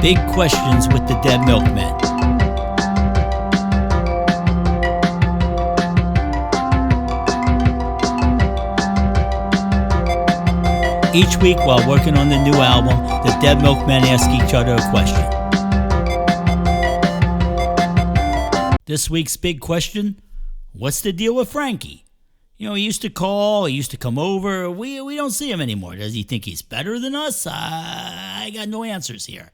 Big Questions with the Dead Milkmen. Each week, while working on the new album, the Dead Milkmen ask each other a question. This week's big question: what's the deal with Frankie? You know, he used to call, he used to come over. We don't see him anymore. Does he think he's better than us? I got no answers here.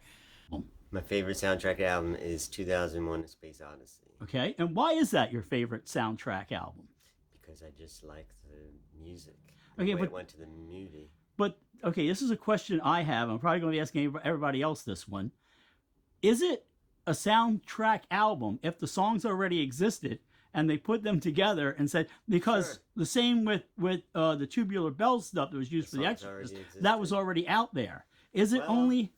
My favorite soundtrack album is 2001: A Space Odyssey. Okay, and why is that your favorite soundtrack album? Because I just like the music. Okay, the way but it went to the movie. But okay, this is a question I have. I'm probably going to be asking everybody else this one. Is it a soundtrack album if the songs already existed and they put them together and said, because Sure. the same with the Tubular Bells stuff that was used for The Exorcist, that was already out there. Is it only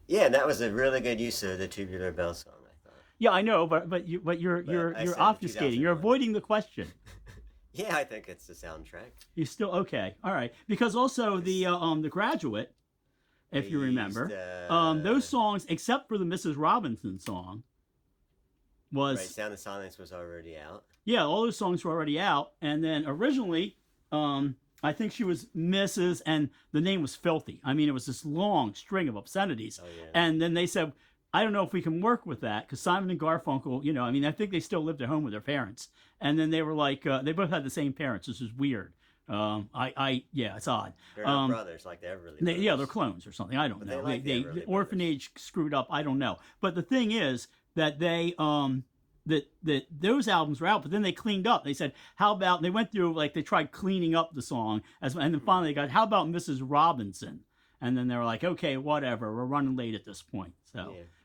yeah, that was a really good use of the Tubular Bells song, I thought. Yeah, I know, but you're obfuscating. You're avoiding the question. Yeah, I think it's the soundtrack. You still okay? All right, because also the Graduate, if you remember, those songs, except for the Mrs. Robinson song, was right. Sound of Silence was already out. Yeah, all those songs were already out, and then originally, I think she was Mrs. and the name was Filthy. I mean, it was this long string of obscenities, and then they said, I don't know if we can work with that, because Simon and Garfunkel, you know, I mean, I think they still lived at home with their parents. And then they were like, they both had the same parents. This is weird. Yeah, it's odd. They're not brothers like they're really brothers. Yeah, they're clones or something. I don't know. The orphanage screwed up. I don't know. But the thing is that they, that those albums were out, but then they cleaned up. They said, how about, they went through, like, they tried cleaning up the song, and then finally they got, how about Mrs. Robinson? And then they were like, okay, whatever, we're running late at this point.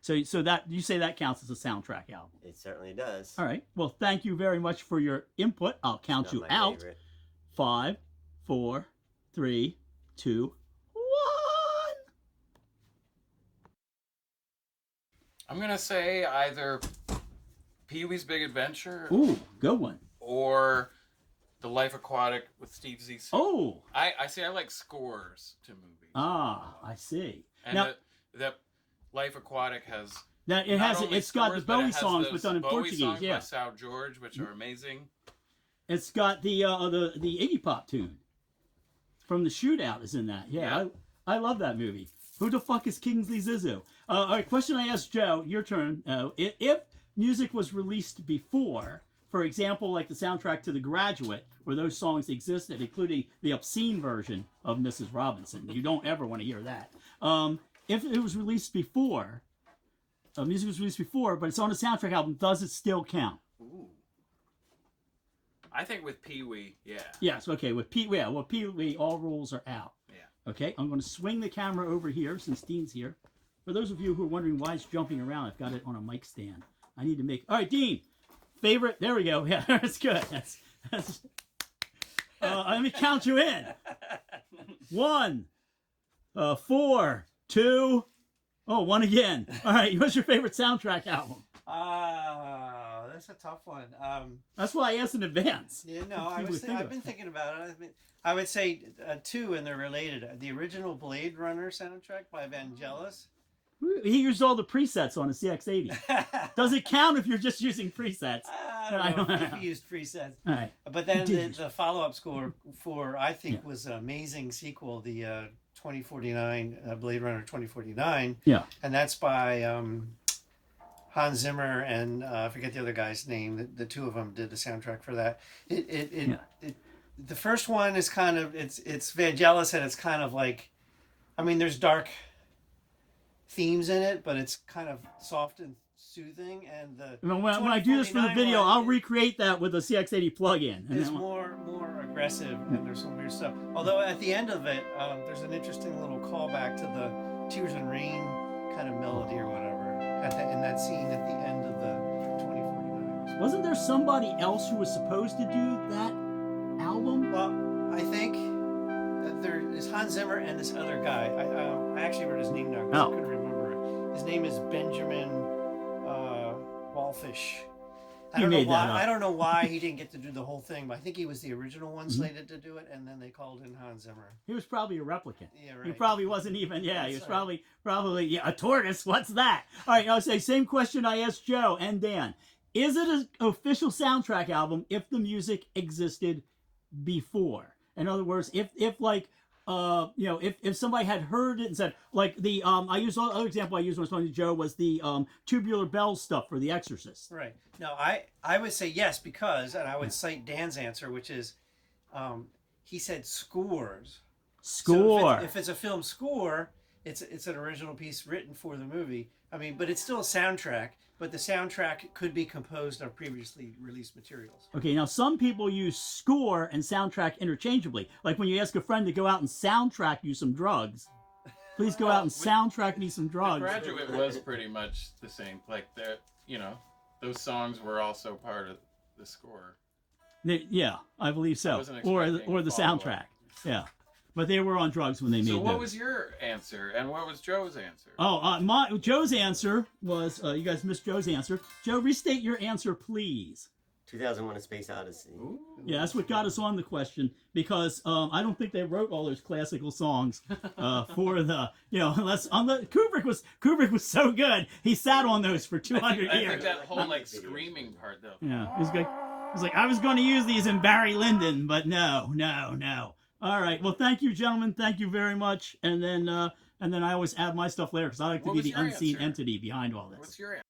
So that you say that counts as a soundtrack album? It certainly does. All right. Well, thank you very much for your input. I'll count you out. Favorite. 5, 4, 3, 2, 1. I'm gonna say either Pee-wee's Big Adventure. Ooh, good one. Or The Life Aquatic with Steve Zissou. Oh. I like scores to movies. Ah, I see. And now, the Life Aquatic has. Now it's got the Bowie songs, but done in Portuguese. Songs yeah. by Sal George, which are amazing. It's got the Iggy Pop tune from the Shootout is in that. Yeah. I love that movie. Who the fuck is Kingsley Zissou? All right, question I asked Joe. Your turn. If music was released before, for example, like the soundtrack to The Graduate, where those songs existed, including the obscene version of Mrs. Robinson. You don't ever want to hear that. If it was released before, music was released before, but it's on a soundtrack album, does it still count? Ooh. I think with Pee-wee, yeah. Yes, okay. With Pee-wee, all rules are out. Yeah. Okay, I'm going to swing the camera over here since Dean's here. For those of you who are wondering why it's jumping around, I've got it on a mic stand. I need to make... All right, Dean. Favorite? There we go. Yeah, that's good. That's let me count you in. 1, 4, 2. Oh, 1 again. All right. What's your favorite soundtrack album? That's a tough one. That's why I asked in advance. Yeah, no, I've been thinking about it. I would say 2, and they're related. The original Blade Runner soundtrack by Vangelis. He used all the presets on a CX-80. Does it count if you're just using presets? I don't know if he used presets. All right. But then the follow-up score for, I think, was an amazing sequel, the 2049, Blade Runner 2049. Yeah. And that's by Hans Zimmer and I forget the other guy's name. The two of them did the soundtrack for that. The first one is kind of, it's Vangelis, and it's kind of like, I mean, there's dark themes in it, but it's kind of soft and soothing. And when I do this for the video, I'll recreate that with a CX-80 plug-in. It's more aggressive, and there's some weird stuff. Although at the end of it, there's an interesting little callback to the Tears and Rain kind of melody or whatever in that scene at the end of the 2049. Wasn't there somebody else who was supposed to do that album? Well, I think there is Hans Zimmer and this other guy. I actually wrote his name down because I couldn't remember it. His name is Benjamin Wallfish. I don't know made why. that up. I don't know why he didn't get to do the whole thing, but I think he was the original one slated to do it, and then they called in Hans Zimmer. He was probably a replicant. Yeah, right. He probably wasn't even. Yeah, That's he was right. probably a tortoise. What's that? All right, I'll say same question I asked Joe and Dan. Is it an official soundtrack album if the music existed before? In other words, if like if somebody had heard it and said, like the I used other example I used when I was talking to Joe was the Tubular Bells stuff for The Exorcist. Right. No, I would say yes because, and I would cite Dan's answer, which is, he said scores. Score. So if it's a film score, it's an original piece written for the movie. I mean, but it's still a soundtrack. But the soundtrack could be composed of previously released materials. Okay, now some people use score and soundtrack interchangeably. Like when you ask a friend to go out and soundtrack you some drugs. Please go out and soundtrack me some drugs. The Graduate was pretty much the same. Like those songs were also part of the score. Yeah, I believe so. wasn't Or expecting the a follow-up. soundtrack. Yeah. But they were on drugs when they made So what those. was your answer, and what was Joe's answer? Joe's answer was you guys missed Joe's answer. Joe, restate your answer, please. 2001: A Space Odyssey. Ooh. Yeah, that's what got us on the question because I don't think they wrote all those classical songs for the unless on the Kubrick was so good he sat on those for 200 I years. think that whole screaming part though. Yeah, he's like I was going to use these in Barry Lyndon, but no. All right, well, thank you, gentlemen. Thank you very much. And then I always add my stuff later because I like to What be was the your unseen answer? entity behind all this. What's your answer?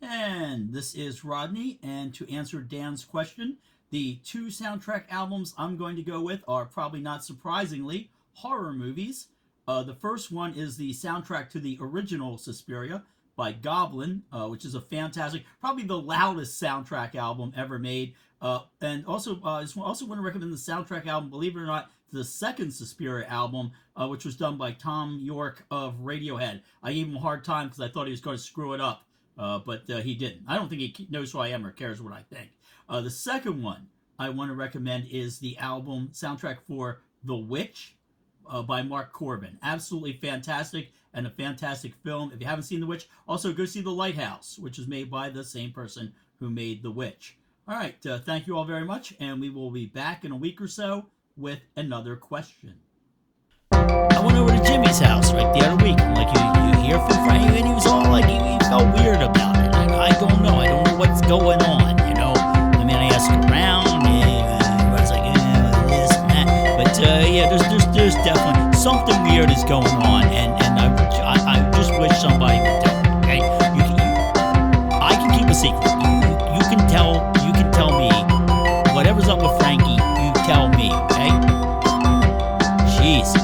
And this is Rodney. And to answer Dan's question, the two soundtrack albums I'm going to go with are probably not surprisingly horror movies. The first one is the soundtrack to the original Suspiria by Goblin, which is a fantastic, probably the loudest soundtrack album ever made. And also, I also want to recommend the soundtrack album, believe it or not, to the second Suspiria album, which was done by Tom York of Radiohead. I gave him a hard time because I thought he was going to screw it up, but he didn't. I don't think he knows who I am or cares what I think. The second one I want to recommend is the album soundtrack for The Witch by Mark Corbin. Absolutely fantastic and a fantastic film. If you haven't seen The Witch, also go see The Lighthouse, which is made by the same person who made The Witch. All right, thank you all very much, and we will be back in a week or so with another question. I went over to Jimmy's house the other week. I'm like, you hear from Frankie? And he was all like, he felt weird about it. And I don't know what's going on, I mean, I asked around, and I was like, this and that. But there's definitely something weird is going on, and I just wish somebody would tell me. Okay, I can keep a secret. You can tell me whatever's up with Frankie. You tell me, okay? Jesus.